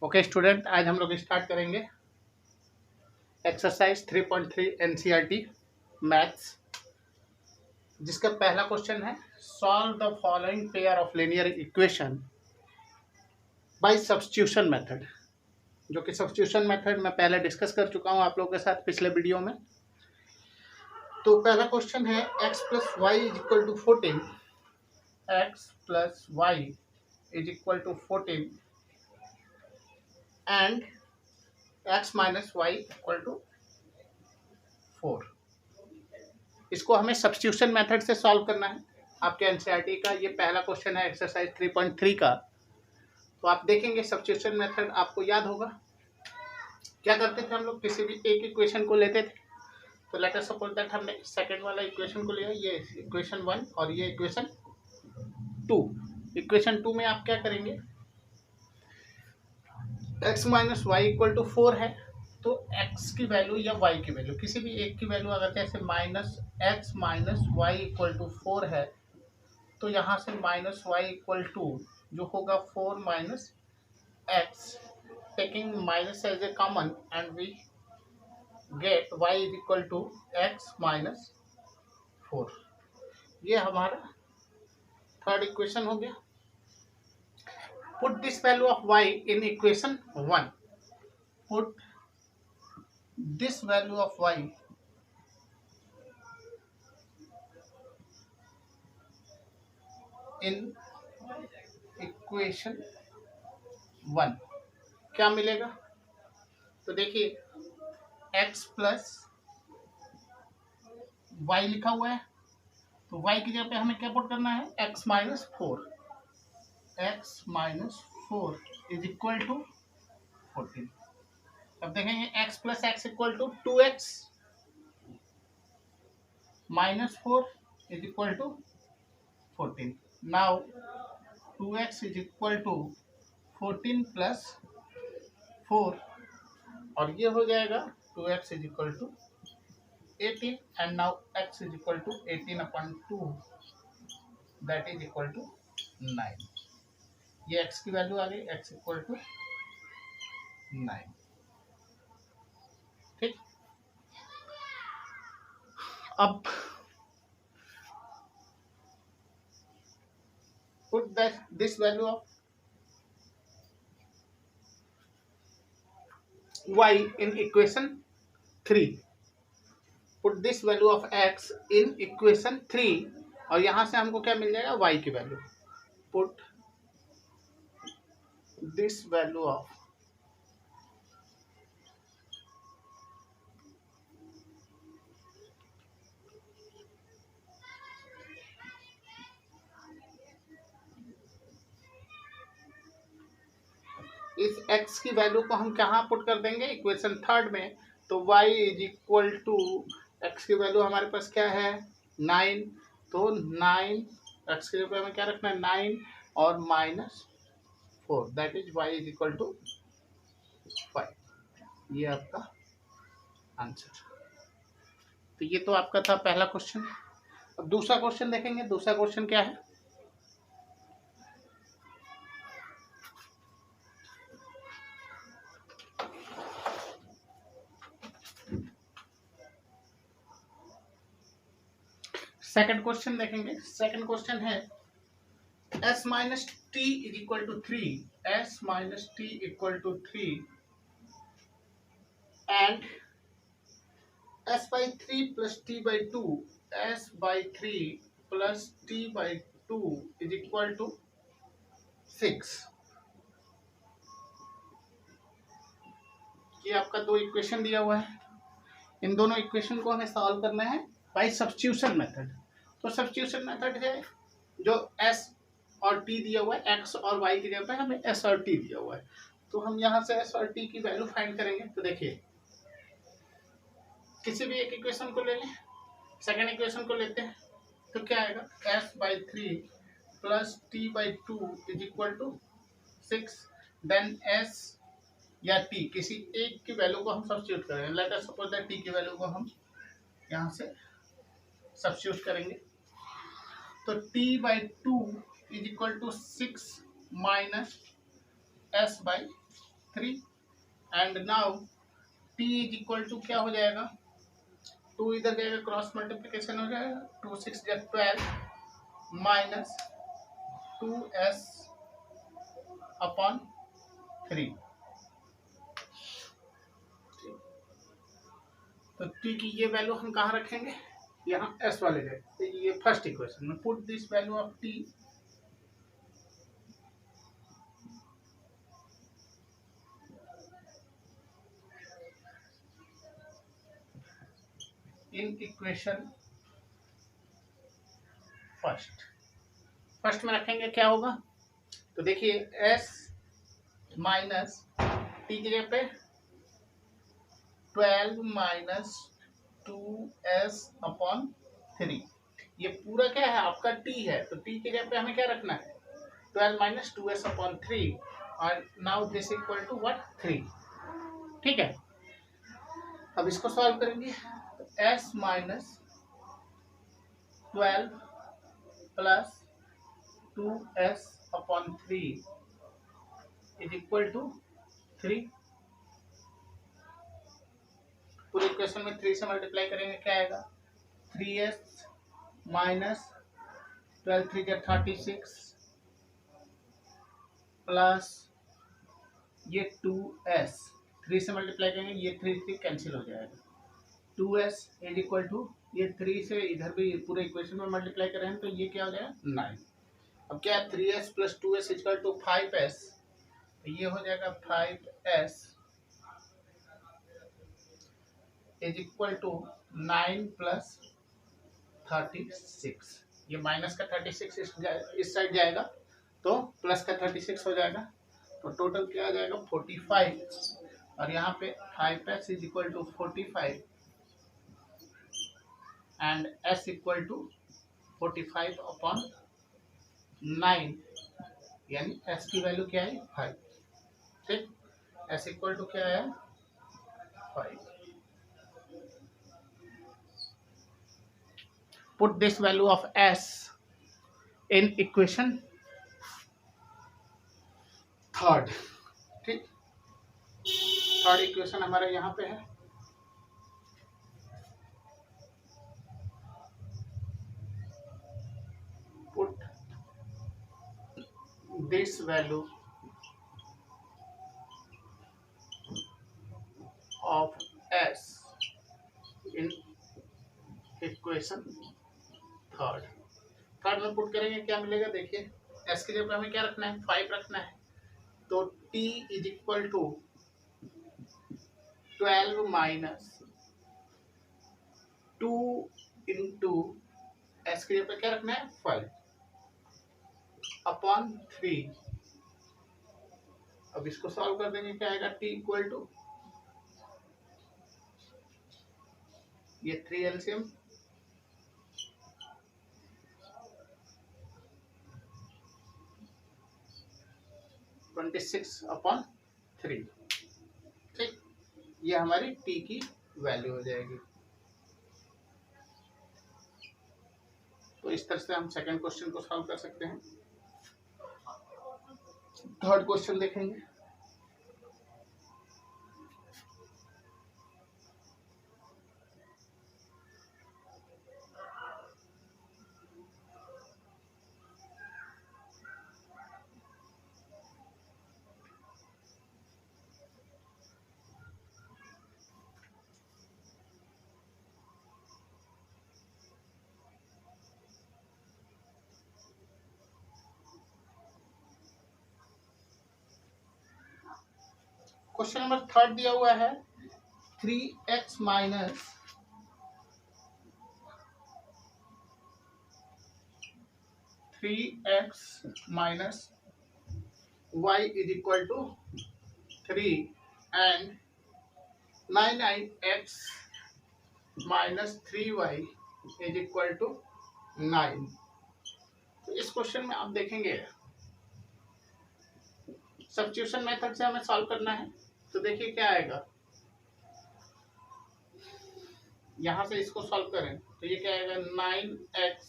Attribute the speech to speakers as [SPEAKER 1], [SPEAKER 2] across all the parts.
[SPEAKER 1] Okay student, आज हम लोग स्टार्ट करेंगे एक्सरसाइज 3.3 एनसीईआरटी मैथ्स, जिसका पहला क्वेश्चन है solve the following pair of linear equation by substitution method. जो कि सब्स्टिट्यूशन मेथड मैं पहले डिस्कस कर चुका हूं आप लोगों के साथ पिछले वीडियो में। तो पहला क्वेश्चन है x plus y is equal to 14, x plus y is equal to 14 and x minus y equal to 4। इसको हमें सब्स्टिट्यूशन मेथड से सॉल्व करना है। आपके एनसीईआरटी का ये पहला क्वेश्चन है एक्सरसाइज 3.3 का। तो आप देखेंगे सब्स्टिट्यूशन मेथड आपको याद होगा। क्या करते थे हम लोग, किसी भी एक इक्वेशन को लेते थे। तो लेट अस सपोज दैट हमने सेकंड वाला इक्वेशन को लिया, ये इक्वेशन 1 और ये इक्वेशन 2। इक्वेशन 2 में आप क्या करेंगे, x minus y equal to 4 है, तो x की वैल्यू या y की वैल्यू, किसी भी एक की वैल्यू अगर जैसे minus x minus y equal to 4 है, तो यहाँ से माइनस वाई इक्वल टू जो होगा 4 minus x, taking minus as a common and we get y is equal to x minus 4। ये हमारा थर्ड इक्वेशन हो गया। Put this value of y in equation 1। पुट this value of y in equation 1। क्या मिलेगा, तो देखिए x plus Y लिखा हुआ है, तो y की जगह पे हमें क्या पुट करना है, x minus 4। x minus 4 is equal to 14। अब देखेंगे x plus x equal to 2x minus 4 is equal to 14। Now 2x is equal to 14 plus 4 और ये हो जाएगा 2x is equal to 18 and now x is equal to 18 upon 2 that is equal to 9। ये x की value आ गई, x equal to 9। ठीक, अब put this value of y in equation 3। put this value of x in equation 3 और यहां से हमको क्या मिल जाएगा, y की value. put this value of इस x की वैल्यू को हम कहाँ पुट कर देंगे, इक्वेशन थर्ड में। तो y is equal to x की वैल्यू हमारे पास क्या है 9, तो 9 x की जगह हमें क्या रखना है 9 और minus 4 that is y is equal to 5। ये आपका आंसर। तो ये तो आपका था पहला क्वेश्चन। अब दूसरा क्वेश्चन देखेंगे। दूसरा क्वेश्चन क्या है, सेकंड क्वेश्चन देखेंगे। सेकंड क्वेश्चन है s minus t is equal to 3, s minus t equal to 3 and s by 3 plus t by 2, s by 3 plus t by 2 is equal to 6। ये आपका दो equation दिया हुआ है। इन दोनों इक्वेशन को हमें सॉल्व करना है बाय सब्स्टिट्यूशन मेथड। तो सब्स्टिट्यूशन मेथड है जो s और t दिया हुआ है, x और y की जगह पे हमें s और t दिया हुआ है, तो हम यहाँ से s और t की वैल्यू फाइंड करेंगे। तो देखिए किसी भी एक इक्वेशन को ले लें, सेकेंड इक्वेशन को लेते हैं, तो क्या आएगा s by 3 plus t by 2 is equal to 6। Then s या t किसी एक की वैल्यू को हम सब्स्टिट्यूट करेंगे। Let us suppose that t की वैल्यू को हम यहाँ से सब्स्टिट्यूट करेंगे, तो t by 2 is equal to 6 minus s by 3 and now t is equal to क्या हो जाएगा, 2 इधर जाएगा, क्रॉस मल्टीप्लीकेशन हो जाएगा, 2 6 जा 12 माइनस 2s अपॉन 3। तो t की ये वैल्यू हम कहाँ रखेंगे, यहाँ s वाले जगह। तो ये फर्स्ट इक्वेशन में put this value of t in equation first में रखेंगे, क्या होगा, तो देखिए s माइनस टी की जगह पे 12 माइनस 2s अपॉन 3। ये पूरा क्या है आपका t है, तो t की जगह पे हमें क्या रखना है, 12 माइनस 2s अपॉन 3 और now this equal to what 3। ठीक है, अब इसको सॉल्व करेंगे, तो s minus 12 plus 2s upon 3 is equal to 3। पूरे इक्वेशन में 3 से मल्टीप्लाई करेंगे, क्या आएगा, 3s माइनस 12 3 जा 36 प्लस ये 2s, 3 से मल्टीप्लाई करेंगे, ये 3 कैंसिल हो जाएगा, 2s इज इक्वल टू ये 3 से इधर भी पूरे इक्वेशन में मल्टीप्लाई करेंगे तो ये क्या हो जाएगा 9। अब क्या है, 3s plus 2s equal to 5s, तो ये हो जाएगा 5s is equal to 9 plus 36। ये माइनस का 36 इस साइड जाएगा तो प्लस का 36 हो जाएगा, तो टोटल क्या आ जाएगा 45 और यहाँ पे 5s is equal to 45 and s equal to 45 upon 9, यानी s की वैल्यू क्या है 5। ठीक, s इक्वल टू क्या है 5। Put this value of s in equation third. ठीक, थर्ड इक्वेशन हमारा यहाँ पे है, put this value of s in equation third में पुट करेंगे, क्या मिलेगा, देखिए s की जगह हमें क्या रखना है 5 रखना है, तो t is equal to 12 minus 2 into s की जगह क्या रखना है 5 अपॉन 3। अब इसको सॉल्व कर देंगे, क्या आएगा, t इक्वल टू ये 3 एलसीएम 26 अपॉन 3। ठीक, ये हमारी t की वैल्यू हो जाएगी। तो इस तरह से हम सेकंड क्वेश्चन को सॉल्व कर सकते हैं। थर्ड क्वेश्चन देखेंगे, क्वेश्चन नंबर थर्ड दिया हुआ है 3x minus 3x-y is equal to 3 and 9x minus 3y is equal to 9। तो इस क्वेश्चन में आप देखेंगे सब्स्टिट्यूशन मेथड से हमें सॉल्व करना है। तो देखिए क्या आएगा, यहां से इसको सॉल्व करें तो ये क्या आएगा 9x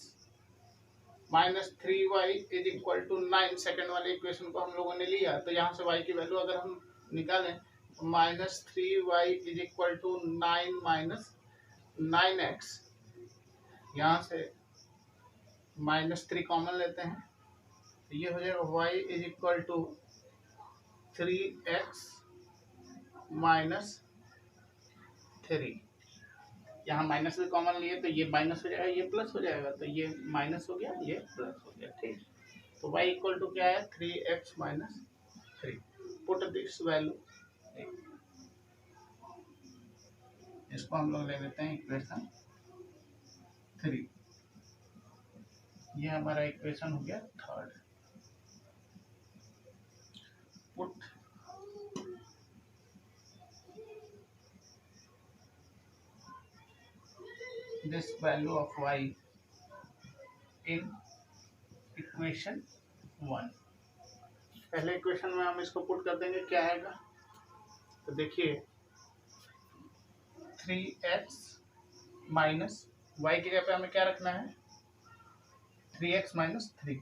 [SPEAKER 1] minus 3y is equal to 9। Second वाले इक्वेशन को हम लोगों ने लिया, तो यहाँ से y की वैल्यू अगर हम निकालें, -3y is equal to 9 minus 9x, यहाँ से -3 कॉमन लेते हैं, तो ये हो जाएगा y is equal to 3x minus 3। यहाँ माइनस भी कॉमन लिए तो ये माइनस हो जाएगा, ये प्लस हो जाएगा, तो ये माइनस हो गया, ये प्लस हो गया। ठीक, तो y इक्वल टू क्या है, 3x minus 3। Put this value, इसको हम लोग ले लेते हैं इक्वेशन 3। ये हमारा इक्वेशन हो गया third. Put this value of y in equation 1। पहले इक्वेशन में हम इसको पुट कर देंगे, क्या आएगा, तो देखिए 3x माइनस y की जगह पे हमें क्या रखना है, 3x minus 3।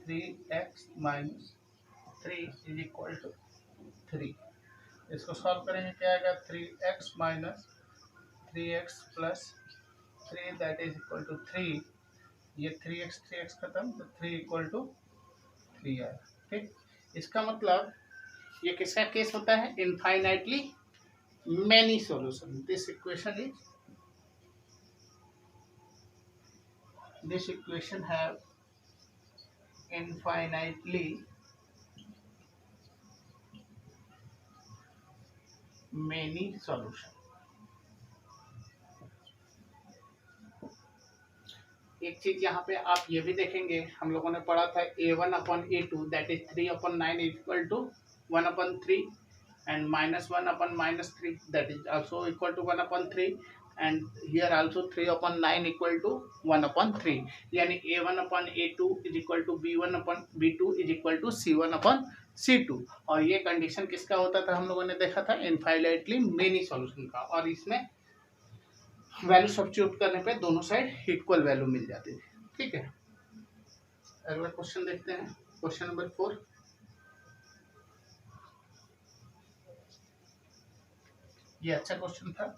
[SPEAKER 1] 3x minus 3 is equal to 3। इसको सॉल्व करेंगे, क्या आएगा, 3x minus 3x plus 3 that is equal to 3। ये 3x खत्म, तो 3 इक्वल टू 3 आया। ठीक, इसका मतलब ये किसका केस होता है, infinitely many solution. This equation have infinitely many solution। एक चीज यहाँ पे आप ये भी देखेंगे, हम लोगों ने पढ़ा था a1/a2 that is 3/9 equal to 1/3 and -1/-3 that is also equal to 1/3 and here also 3/9 equal to 1/3, यानी a1/a2 is equal to b1/b2 is equal to c1/c2। और ये कंडीशन किसका होता था, हम लोगों ने देखा था इनफाइनाइटली मेनी सॉल्यूशन का, और इसमें वैल्यू सब्स्टिट्यूट करने पे दोनों साइड इक्वल वैल्यू मिल जाती है। ठीक है, अगला क्वेश्चन देखते हैं, क्वेश्चन नंबर 4। ये अच्छा क्वेश्चन था।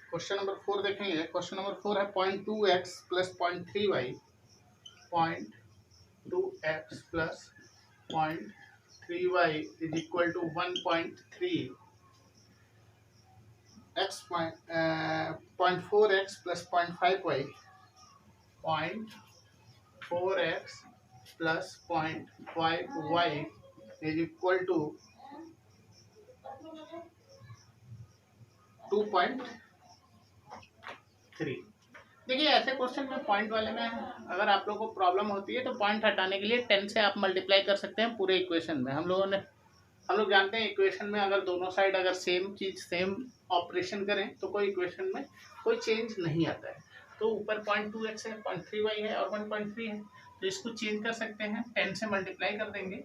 [SPEAKER 1] क्वेश्चन नंबर 4 देखेंगे। क्वेश्चन नंबर 4 है 0.2x plus 0.3y, 0.2x plus 0.3y is equal to 1.3 x 0.4x plus 0.5y, 0.4x plus 0.5y is equal to 2.3। देखिए ऐसे क्वेश्चन में पॉइंट वाले में अगर आप लोगों को प्रॉब्लम होती है तो पॉइंट हटाने के लिए 10 से आप मल्टीप्लाई कर सकते हैं पूरे इक्वेशन में। हम लोग जानते हैं इक्वेशन में अगर दोनों साइड अगर सेम चीज सेम ऑपरेशन करें तो कोई इक्वेशन में कोई चेंज नहीं आता है। तो ऊपर 0.2x है, 0.3y है और 1.3 है, तो इसको चेंज कर सकते हैं, 10 से मल्टीप्लाई कर देंगे।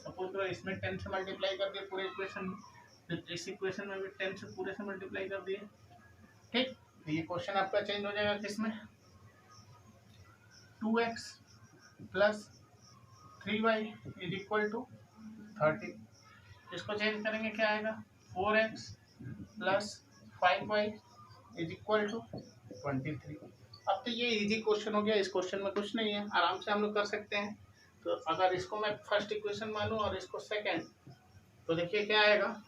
[SPEAKER 1] सपोज करो इसमें 10 से मल्टीप्लाई कर दिए पूरे इक्वेशन में, फिर इस इक्वेशन में भी 10 से पूरे से मल्टीप्लाई कर दिए। ठीक, ये क्वेश्चन आपका चेंज हो जाएगा किसमें, 2x plus 3y is equal to 30। इसको चेंज करेंगे, क्या आएगा, 4x plus 5y is equal to 23। अब तो ये इजी क्वेश्चन हो गया, इस क्वेश्चन में कुछ नहीं है, आराम से हम लोग कर सकते हैं। तो अगर इसको मैं फर्स्ट इक्वेशन मानूं और इसको सेकंड, तो देखिए क्या आएगा,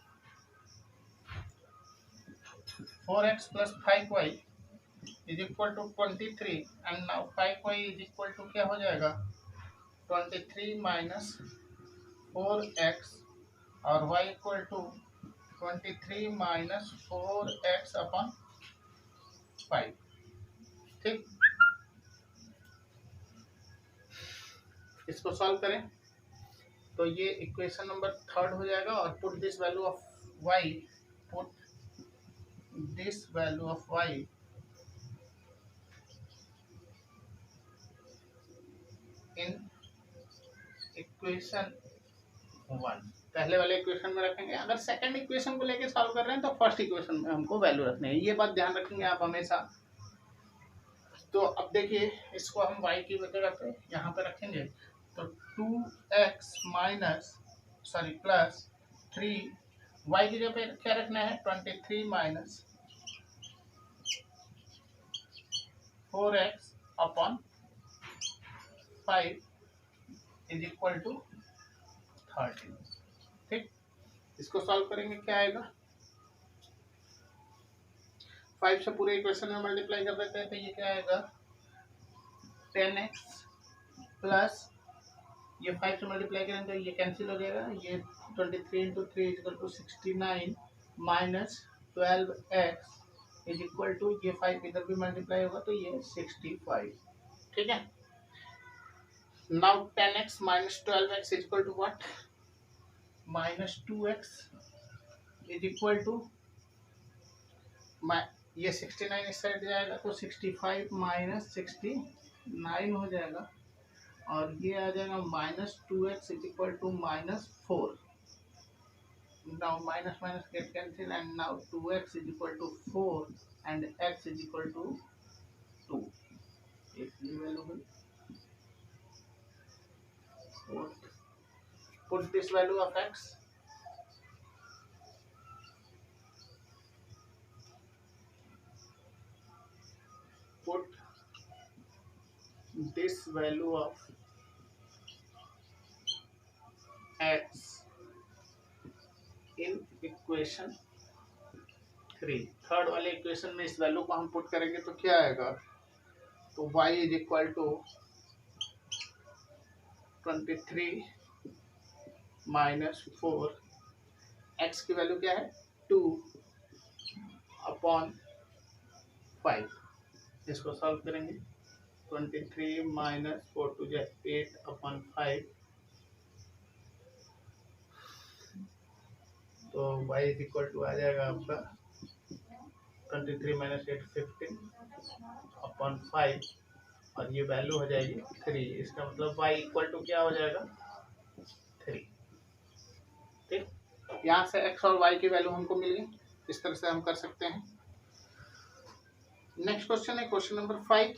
[SPEAKER 1] 4x plus 5y is equal to 23 and now 5y is equal to क्या हो जाएगा, 23 माइनस 4x और y equal to 23 minus 4x upon 5। ठीक, इसको सॉल्व करें तो ये इक्वेशन नंबर थर्ड हो जाएगा। और put this value of y, put this value of y in equation 1। पहले वाले इक्वेशन में रखेंगे। अगर सेकंड इक्वेशन को लेके सॉल्व कर रहे हैं तो फर्स्ट इक्वेशन में हमको वैल्यू रखनी है, ये बात ध्यान रखेंगे आप हमेशा। तो अब देखिए इसको हम y की जगह पे यहाँ पे रखेंगे, तो 2x minus sorry plus 3, y की जगह पे क्या रखना है 23 minus 4x upon 5 is equal to 13। ठीक, इसको सॉल्व करेंगे क्या आएगा, 5 से पूरे इक्वेशन में मल्टीप्लाई कर देते हैं तो ये क्या आएगा 10x प्लस ये 5 से मल्टीप्लाई करेंगे तो ये कैंसिल हो जाएगा, ये 23 into 3 equal to 69 minus 12x is equal to ये 5 इधर भी मल्टीप्लाई होगा तो ये 65। ठीक है, now 10x minus 12x is equal to what, minus 2x is equal to ये 69 इस साइड जाएगा तो 65 माइनस 69 हो जाएगा, और ये आ जाएगा minus 2x is equal to minus 4। Now minus minus get cancel and now 2x is equal to 4 and x is equal to 2। ये value put this value of x, put this value of x in equation 3, third वाले equation में इस value को हम put करेंगे तो क्या आएगा, तो y is equal to 23 minus 4, x की वैल्यू क्या है 2 अपॉन 5, इसको सॉल्व करेंगे 23 माइनस 4 टू 8 अपॉन 5, तो y इज इक्वल टू आ जाएगा आपका 23 माइनस 8 15 अपॉन 5, और ये वैल्यू हो जाएगी 3। इसका मतलब y इक्वल टू क्या हो जाएगा 3। ठीक, यहाँ से x और y की वैल्यू हमको मिल गई, इस तरह से हम कर सकते हैं। नेक्स्ट क्वेश्चन है क्वेश्चन नंबर 5।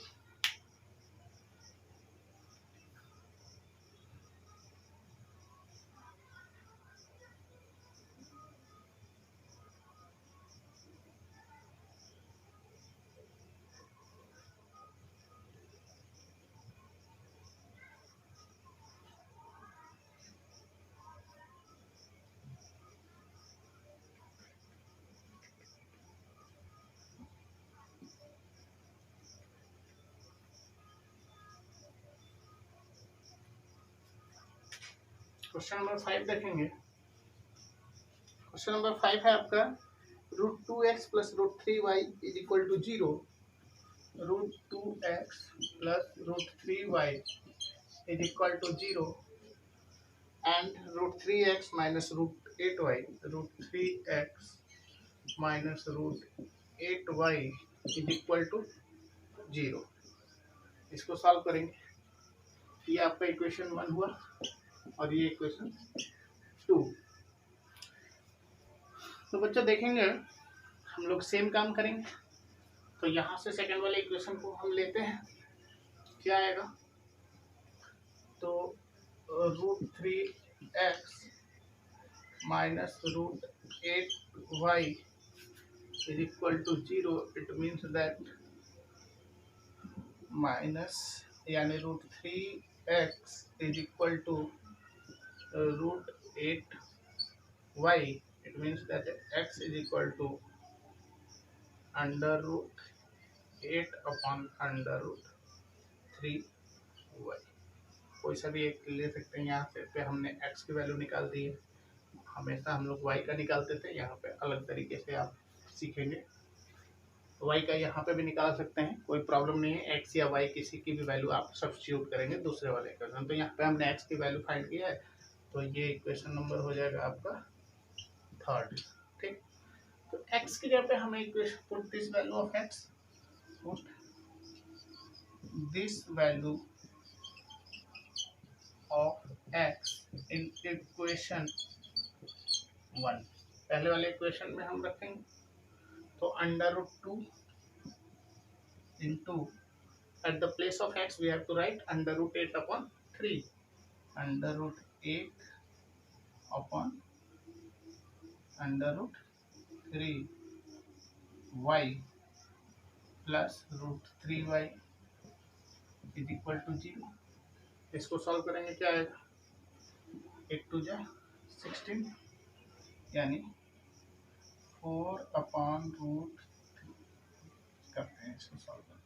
[SPEAKER 1] क्वेश्चन नंबर 5 देखेंगे। क्वेश्चन नंबर 5 है आपका √2x plus √3y is equal to 0, √2x plus √3y is equal to 0 and √3x minus √8y, √3x minus √8y is equal to 0। इसको सॉल्व करेंगे, ये आपका equation 1 हुआ और ये इक्वेशन 2। तो बच्चों देखेंगे हम लोग सेम काम करेंगे, तो यहाँ से सेकंड वाले इक्वेशन को हम लेते हैं, क्या आएगा, तो √3x minus √8y is equal to 0। It means that minus यानी √3x is equal to √8y, it means that x is equal to √8 upon √3y। कोई सा भी एक ले सकते हैं, यहाँ से पे हमने x की वैल्यू निकाल दी है, हमेशा हम लोग y का निकालते थे, यहाँ पे अलग तरीके से आप सीखेंगे, तो y का यहाँ पे भी निकाल सकते हैं, कोई प्रॉब्लम नहीं है। x या y किसी की भी वैल्यू आप सब्स्टिट्यूट करेंगे दूसरे वाले इक्वेशन, तो यहाँ पे हमने x की वैल्यू फाइंड किया है, तो ये इक्वेशन नंबर हो जाएगा आपका 3rd। ठीक, तो x की जगह पे हमें equation put this value of x, put this value of x in equation 1। पहले वाले इक्वेशन में हम रखेंगे तो √2 into at the place of x we have to write √8/3, √8 upon √3 y plus √3y is equal to 0। इसको solve करेंगे क्या आएगा, 8 2 जा 16 यानी 4/√, करते हैं इसको सॉल्व करते हैं,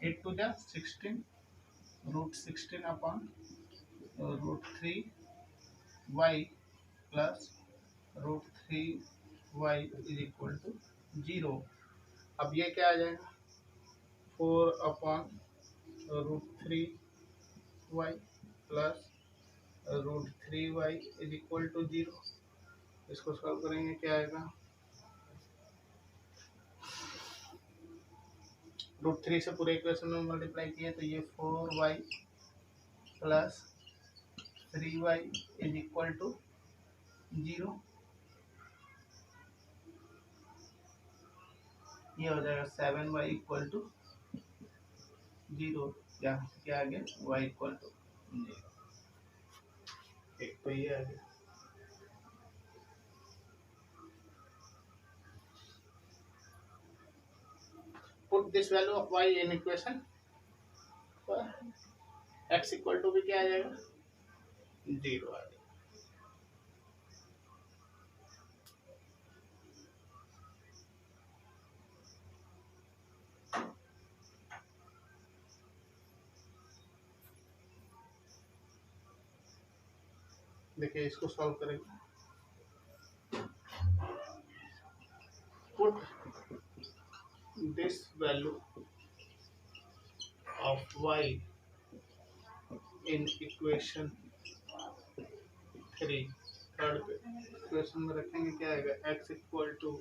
[SPEAKER 1] 8 2 जा 16, √16/√3y plus √3y is equal to 0। अब ये क्या आ जाएगा, 4/√3y plus √3y is equal to 0। इसको सॉल्व करेंगे क्या आएगा, √3 से पूरे इक्वेशन में मल्टीप्लाई किए तो ये 4y plus 3y is equal to 0। ये हो जाएगा 7y इक्वल टू 0। यहाँ से क्या आ गया, y इक्वल टू 0। एक तो ये आ गया। Put this value of y in equation, x equal to भी क्या आ जाएगा, 0 आ जाएगा। देखिए इसको सॉल्व करेंगे, put this value of y in equation 3, third equation में रखेंगे क्या आएगा, x इक्वल टू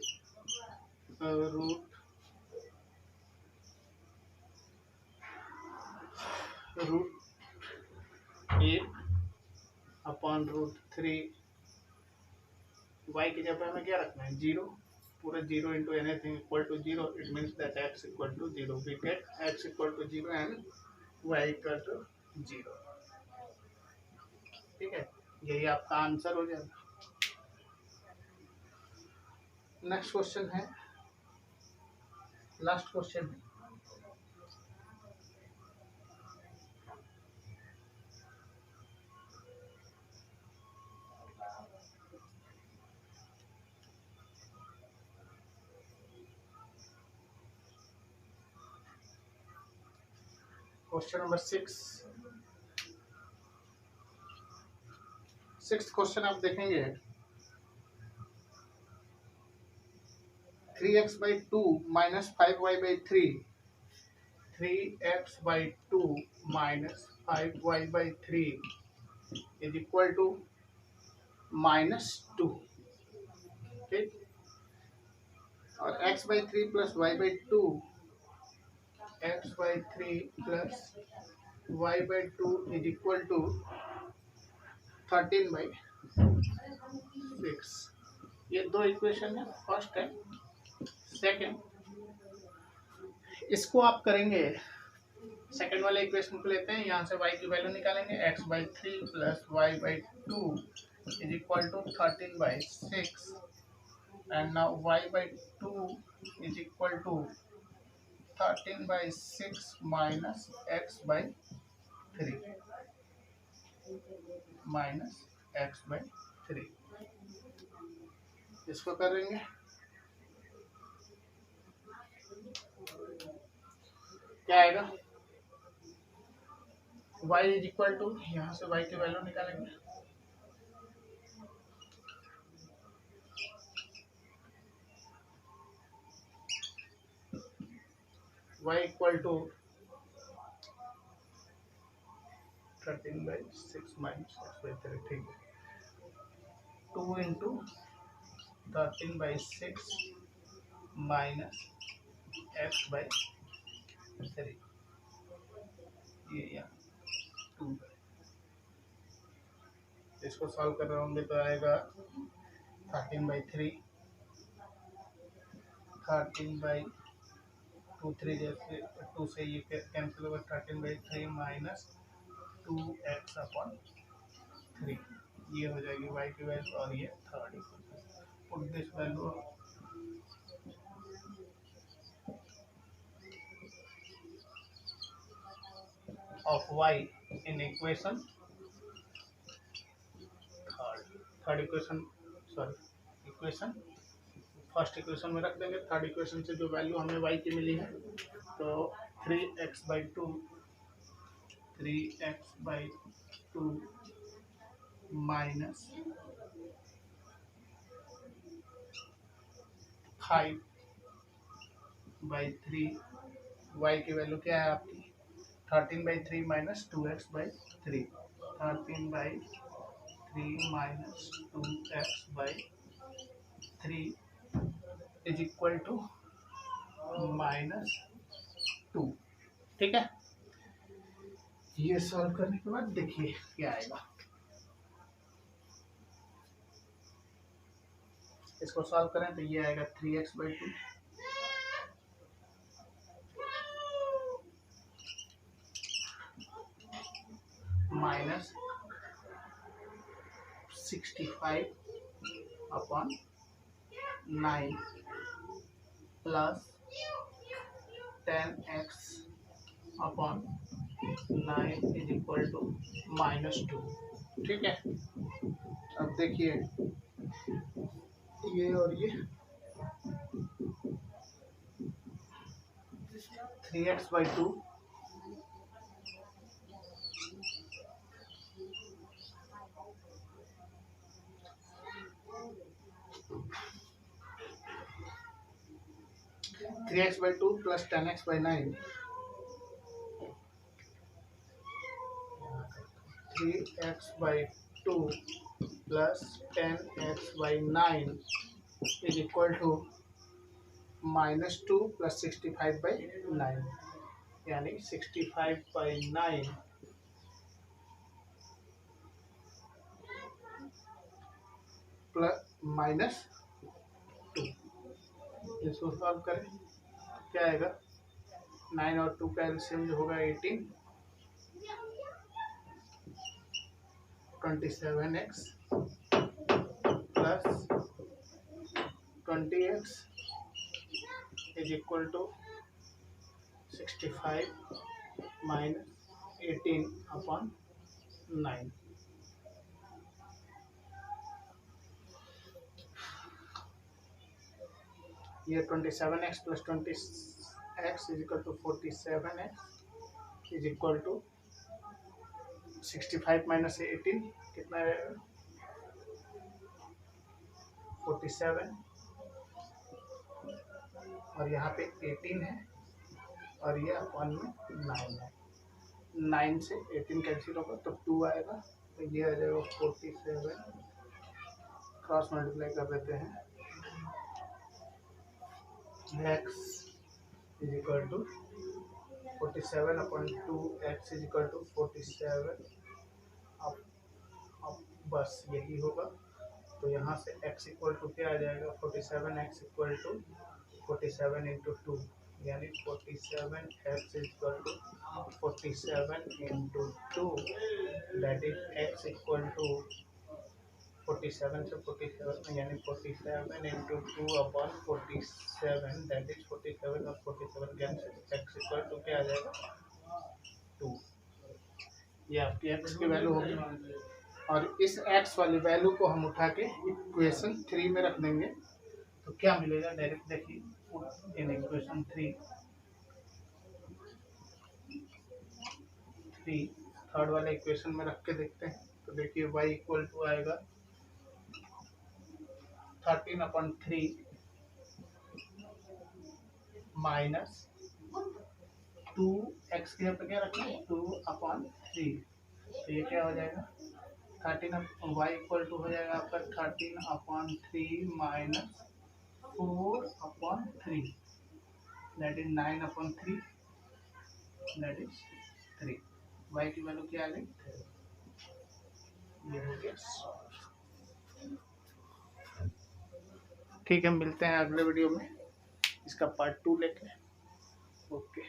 [SPEAKER 1] √8/√3, y की जगह हमें क्या रखना है, 0। पूरा 0 into anything equal to 0, it means that x equal to 0। We get x equal to 0 and y equal to 0। ठीक है, यही आपका आंसर हो जाएगा। नेक्स्ट क्वेश्चन है, लास्ट क्वेश्चन है, क्वेश्चन नंबर 6। सिक्स्थ क्वेश्चन आप देखेंगे, 3x/2 minus 5y/3, 3x/2 minus 5y/3 is equal to -2। ठीक, और x/3 plus y/2, x/3 plus y/2 is equal to 13/6। ये दो इक्वेशन है, फर्स्ट है। सेकंड, इसको आप करेंगे, सेकंड वाले इक्वेशन को लेते हैं, यहाँ से y की वैल्यू निकालेंगे, x/3 plus y/2 is equal to 13/6 and now y/2 is equal to 13/6 minus x/3 minus x/3। इसको करेंगे, क्या आएगा, y इज इक्वल टू, यहाँ से y की वैल्यू निकालेंगे, y equal to 13/6 minus x/3। ठीक है, 2 इंटू 13/6 माइनस x/3, ये यहाँ 2। इसको सॉल्व कर रहे होंगे तो आएगा 13/3, 13/2, 3 जैसे 2 से ये कैंसिल होगा, 13/3 माइनस 2x/3, ये हो जाएगी y की वैल्यू, और ये third equation. Put this value of y in equation third equation, sorry equation first equation में रख देंगे। थर्ड इक्वेशन से जो वैल्यू हमें y की मिली है, तो 3x/2 माइनस 5/3, y की वैल्यू क्या है आपकी 13/3 minus 2x/3, 13/3 minus 2x/3 is equal to -2। ठीक है, ये सॉल्व करने के बाद देखिए क्या आएगा। इसको सॉल्व करें तो ये आएगा 3x/2 minus 65/9 plus 10x/9 is equal to -2। ठीक है, अब देखिए ये और ये 3x/2 3x/2 plus 10x/9, 3x/2 plus 10x/9 is equal to -2 plus 65/9, यानी 65/9 प्लस -2। इसको सॉल्व करें क्या आएगा, 9 और 2 का एलसीएम जो होगा 18, 27x plus 20x is equal to 65 minus 18/9। ये 27x plus 20x is equal to 47x is equal to 65 minus 18 कितना रहेगा 47, और यहाँ पे 18 है, और ये अपन में 9 है। 9 से 18 कैंसिल होगा तो 2 आएगा, तो ये आ जाएगा 47, क्रॉस मल्टीप्लाई कर देते हैं, x is equal to 47/2x is equal to 47। अब बस यही होगा, तो यहाँ से x इक्वल टू क्या आ जाएगा 47x इक्वल टू 47 इंटू 2, यानी 47x is equal to 47 into 2, that is x equal to 47 से 47 यानी 47 इंटू 2/47, दैट इज 47 और 47 कैंसिल, x इक्वल टू क्या आ जाएगा 2। ये आपकी x की वैल्यू होगी, और इस x वाली वैल्यू को हम उठा के इक्वेशन 3 में रख देंगे, तो क्या मिलेगा डायरेक्ट देखिए, इन इक्वेशन 3 थर्ड वाले इक्वेशन में रख के देखते हैं, तो देखिए y इक्वल टू आएगा 13/3 माइनस 2x के यहाँ पे क्या रखें 2/3, तो ये क्या हो जाएगा 13 y इक्वल टू हो जाएगा आपका 13/3 minus 4/3, that is 9/3, that is 3। y की वैल्यू क्या आ गई, ये हो गया। ठीक है, मिलते हैं अगले वीडियो में इसका पार्ट 2 लेके। ओके।